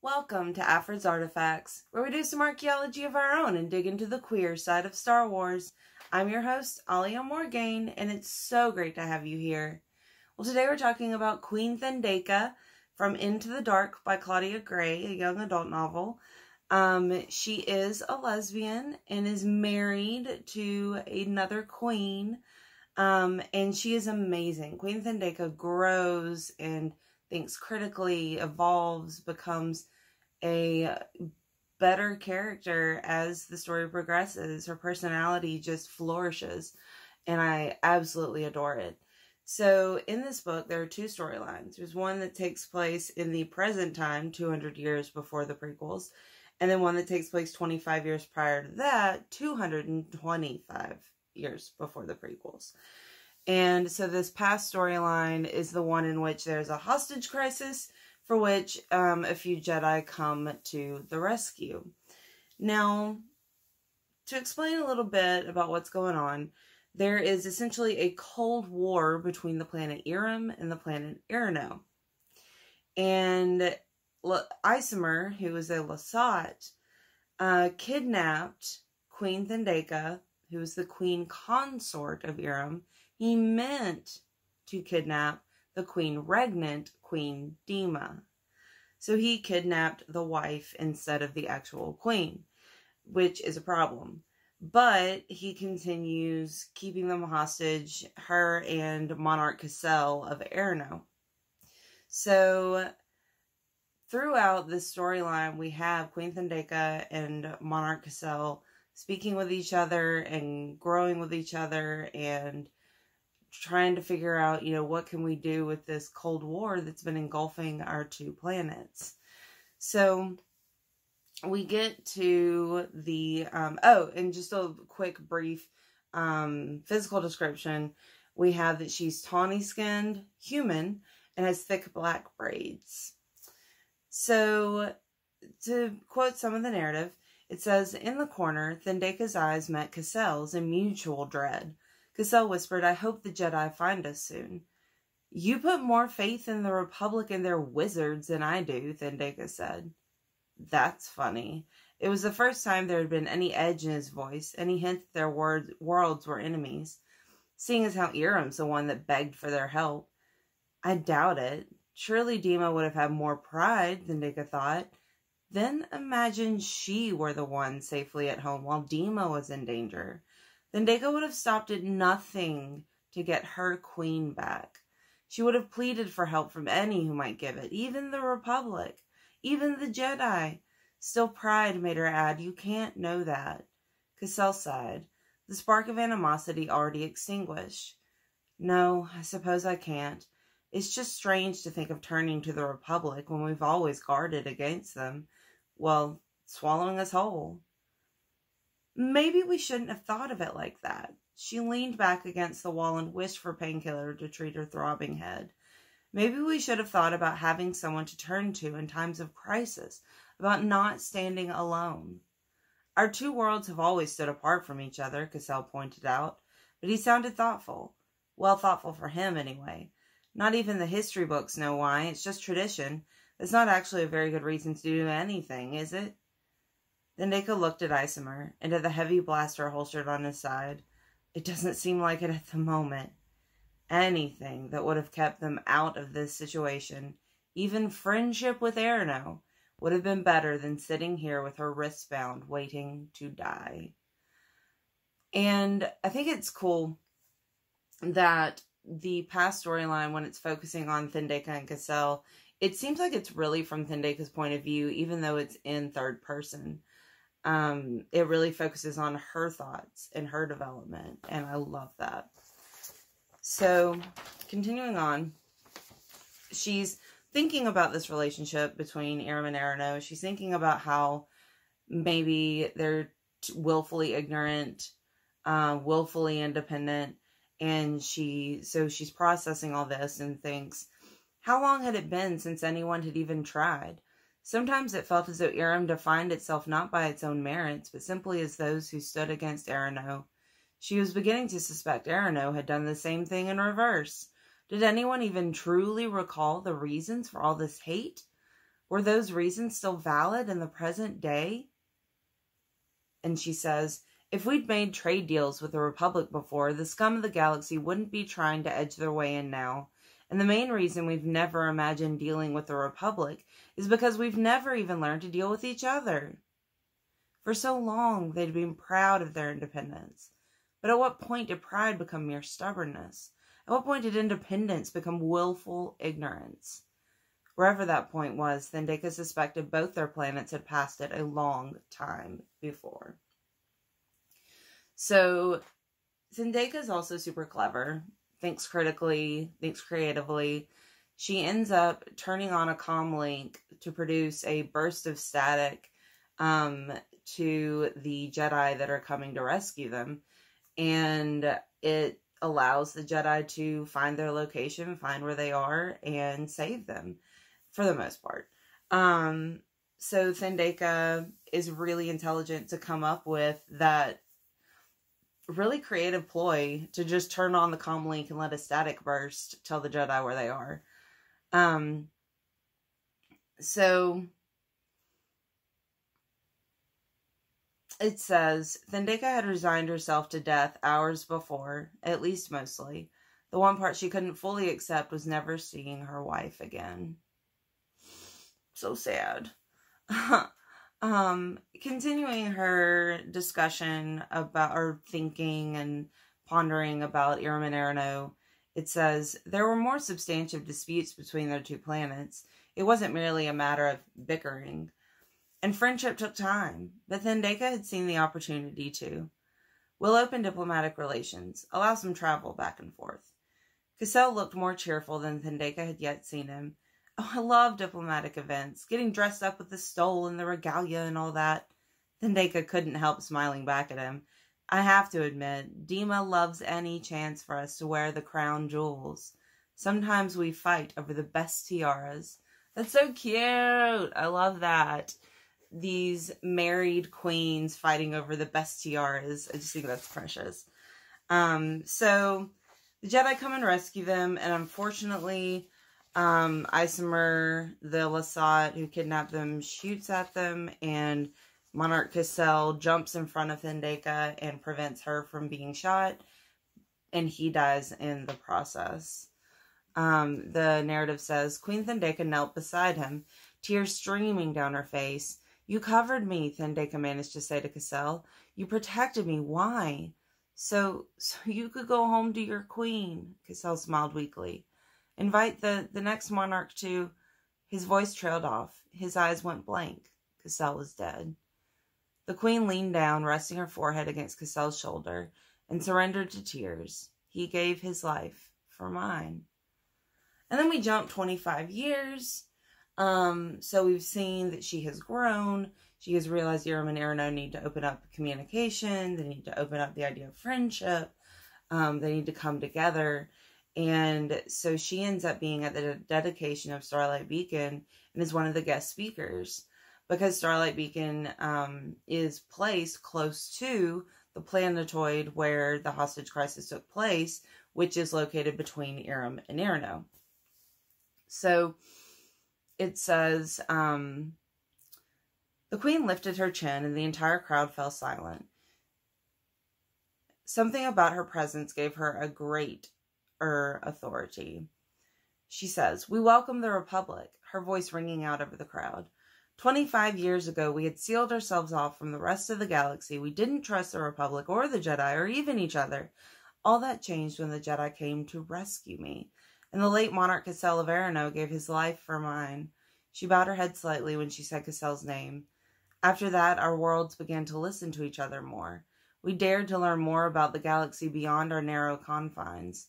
Welcome to Aphra's Artifacts, where we do some archaeology of our own and dig into the queer side of Star Wars. I'm your host, Alia Morgaine, and it's so great to have you here. Well, today we're talking about Queen Thandeka from Into the Dark by Claudia Gray, a young adult novel. She is a lesbian and is married to another queen, and she is amazing. Queen Thandeka grows and thinks critically, evolves, becomes a better character as the story progresses. Her personality just flourishes, and I absolutely adore it. So in this book, there are two storylines. There's one that takes place in the present time, 200 years before the prequels, and then one that takes place 25 years prior to that, 225 years before the prequels. And so this past storyline is the one in which there's a hostage crisis for which a few Jedi come to the rescue. Now, to explain a little bit about what's going on, there is essentially a cold war between the planet Eiram and the planet Arano. And Isimer, who is a Lasat, kidnapped Queen Thandeka, who is the queen consort of Eiram. He meant to kidnap the queen regnant, Queen Dima. So he kidnapped the wife instead of the actual queen, which is a problem. But he continues keeping them hostage, her and Monarch Cassell of Arano. So throughout this storyline, we have Queen Thandeka and Monarch Cassell speaking with each other and growing with each other and trying to figure out, what can we do with this Cold War that's been engulfing our two planets. So we get to the, and just a quick brief physical description. We have that she's tawny-skinned, human, and has thick black braids. So to quote some of the narrative, it says, "In the corner, Thandeka's eyes met Cassell's in mutual dread. Cassell whispered, 'I hope the Jedi find us soon.' 'You put more faith in the Republic and their wizards than I do,' Thandeka said. That's funny. It was the first time there had been any edge in his voice, any hint that their worlds were enemies, seeing as how Eiram's the one that begged for their help. I doubt it. Surely Dima would have had more pride, Thandeka thought. Then imagine she were the one safely at home while Dima was in danger. Thandeka would have stopped at nothing to get her queen back. She would have pleaded for help from any who might give it, even the Republic, even the Jedi. Still pride made her add, 'You can't know that.' Cassell sighed, the spark of animosity already extinguished. 'No, I suppose I can't. It's just strange to think of turning to the Republic when we've always guarded against them. Well, swallowing us whole.' 'Maybe we shouldn't have thought of it like that.' She leaned back against the wall and wished for painkiller to treat her throbbing head. 'Maybe we should have thought about having someone to turn to in times of crisis, about not standing alone.' 'Our two worlds have always stood apart from each other,' Cassell pointed out, but he sounded thoughtful. Well, thoughtful for him, anyway. Not even the history books know why. It's just tradition. It's not actually a very good reason to do anything, is it?' Thandeka looked at Isimer and at the heavy blaster holstered on his side. 'It doesn't seem like it at the moment. Anything that would have kept them out of this situation, even friendship with Arano, would have been better than sitting here with her wrists bound, waiting to die.' And I think it's cool that the past storyline, when it's focusing on Thandeka and Cassell, it seems like it's really from Thandeka's point of view, even though it's in third person. It really focuses on her thoughts and her development, and I love that. So, continuing on, she's thinking about this relationship between Eiram and Arano. She's thinking about how maybe they're willfully ignorant, willfully independent, and she's processing all this and thinks, how long had it been since anyone had even tried? Sometimes it felt as though Eiram defined itself not by its own merits, but simply as those who stood against Arano. She was beginning to suspect Arano had done the same thing in reverse. Did anyone even truly recall the reasons for all this hate? Were those reasons still valid in the present day? And she says, if we'd made trade deals with the Republic before, the scum of the galaxy wouldn't be trying to edge their way in now. And the main reason we've never imagined dealing with the Republic is because we've never even learned to deal with each other. For so long, they'd been proud of their independence. But at what point did pride become mere stubbornness? At what point did independence become willful ignorance? Wherever that point was, Thandeka suspected both their planets had passed it a long time before. So, Thandeka is also super clever, thinks critically, thinks creatively. She ends up turning on a comm link to produce a burst of static to the Jedi that are coming to rescue them. And it allows the Jedi to find their location, find where they are, and save them, for the most part. So Thandeka is really intelligent to come up with that really creative ploy to just turn on the comm link and let a static burst tell the Jedi where they are. So it says, Thandeka had resigned herself to death hours before, at least mostly. The one part she couldn't fully accept was never seeing her wife again. So sad. Continuing her discussion about, or thinking and pondering about Eiram and Arano, it says, there were more substantive disputes between their two planets. It wasn't merely a matter of bickering. And friendship took time, but Thandeka had seen the opportunity to. We'll open diplomatic relations, allow some travel back and forth. Cassell looked more cheerful than Thandeka had yet seen him. Oh, I love diplomatic events, getting dressed up with the stole and the regalia and all that. Thandeka couldn't help smiling back at him. I have to admit, Dima loves any chance for us to wear the crown jewels. Sometimes we fight over the best tiaras. That's so cute. I love that. These married queens fighting over the best tiaras. I just think that's precious. So the Jedi come and rescue them, and unfortunately, Isomer, the Lasat who kidnapped them, shoots at them, and Monarch Cassell jumps in front of Thandeka and prevents her from being shot, and he dies in the process. The narrative says, Queen Thandeka knelt beside him, tears streaming down her face. You covered me, Thandeka managed to say to Cassell. You protected me. Why? So you could go home to your queen, Cassell smiled weakly. Invite the next monarch to... His voice trailed off. His eyes went blank. Cassell was dead. The queen leaned down, resting her forehead against Cassell's shoulder, and surrendered to tears. He gave his life for mine. And then we jump 25 years. So we've seen that she has grown. She has realized Eiram and Arano need to open up communication. They need to open up the idea of friendship. They need to come together. And so she ends up being at the dedication of Starlight Beacon and is one of the guest speakers. Because Starlight Beacon is placed close to the planetoid where the hostage crisis took place, which is located between Eiram and Arano. So it says, the queen lifted her chin and the entire crowd fell silent. Something about her presence gave her a great authority. She says, we welcome the Republic, her voice ringing out over the crowd. 25 years ago, we had sealed ourselves off from the rest of the galaxy. We didn't trust the Republic or the Jedi or even each other. All that changed when the Jedi came to rescue me. And the late Monarch Cassell of Arano gave his life for mine. She bowed her head slightly when she said Cassell's name. After that, our worlds began to listen to each other more. We dared to learn more about the galaxy beyond our narrow confines.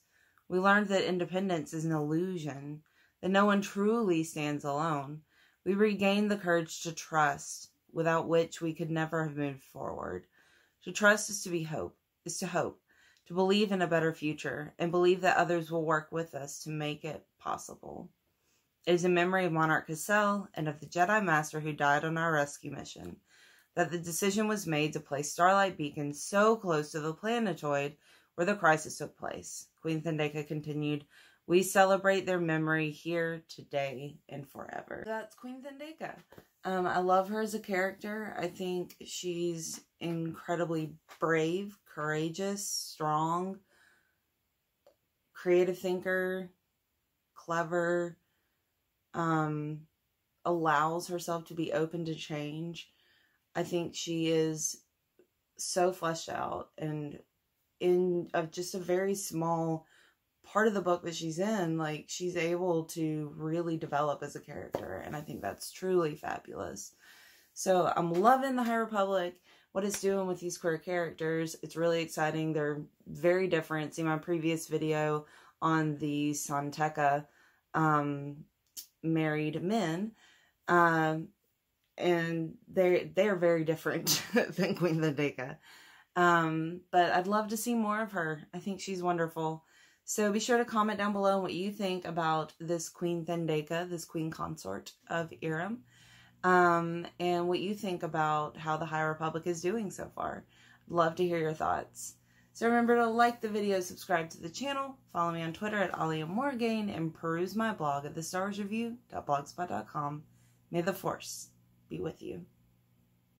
We learned that independence is an illusion, that no one truly stands alone. We regained the courage to trust, without which we could never have moved forward. To trust is to hope, to believe in a better future, and believe that others will work with us to make it possible. It is in memory of Monarch Cassell and of the Jedi Master who died on our rescue mission that the decision was made to place Starlight Beacon so close to the planetoid where the crisis took place. Queen Thandeka continued, We celebrate their memory here, today, and forever. That's Queen Thandeka. I love her as a character. I think she's incredibly brave, courageous, strong, creative thinker, clever, allows herself to be open to change. I think she is so fleshed out, and in just a very small part of the book that she's in, like, she's able to really develop as a character, and I think that's truly fabulous. So I'm loving the High Republic, what it's doing with these queer characters. It's really exciting. They're very different. See my previous video on the Thandeka married men, and they're very different than Queen Thandeka. But I'd love to see more of her. I think she's wonderful. So be sure to comment down below what you think about this Queen Thandeka, this Queen Consort of Eiram, and what you think about how the High Republic is doing so far. I'd love to hear your thoughts. So remember to like the video, subscribe to the channel, follow me on Twitter at AliaMorgaine, and peruse my blog at thestarsreview.blogspot.com. May the Force be with you.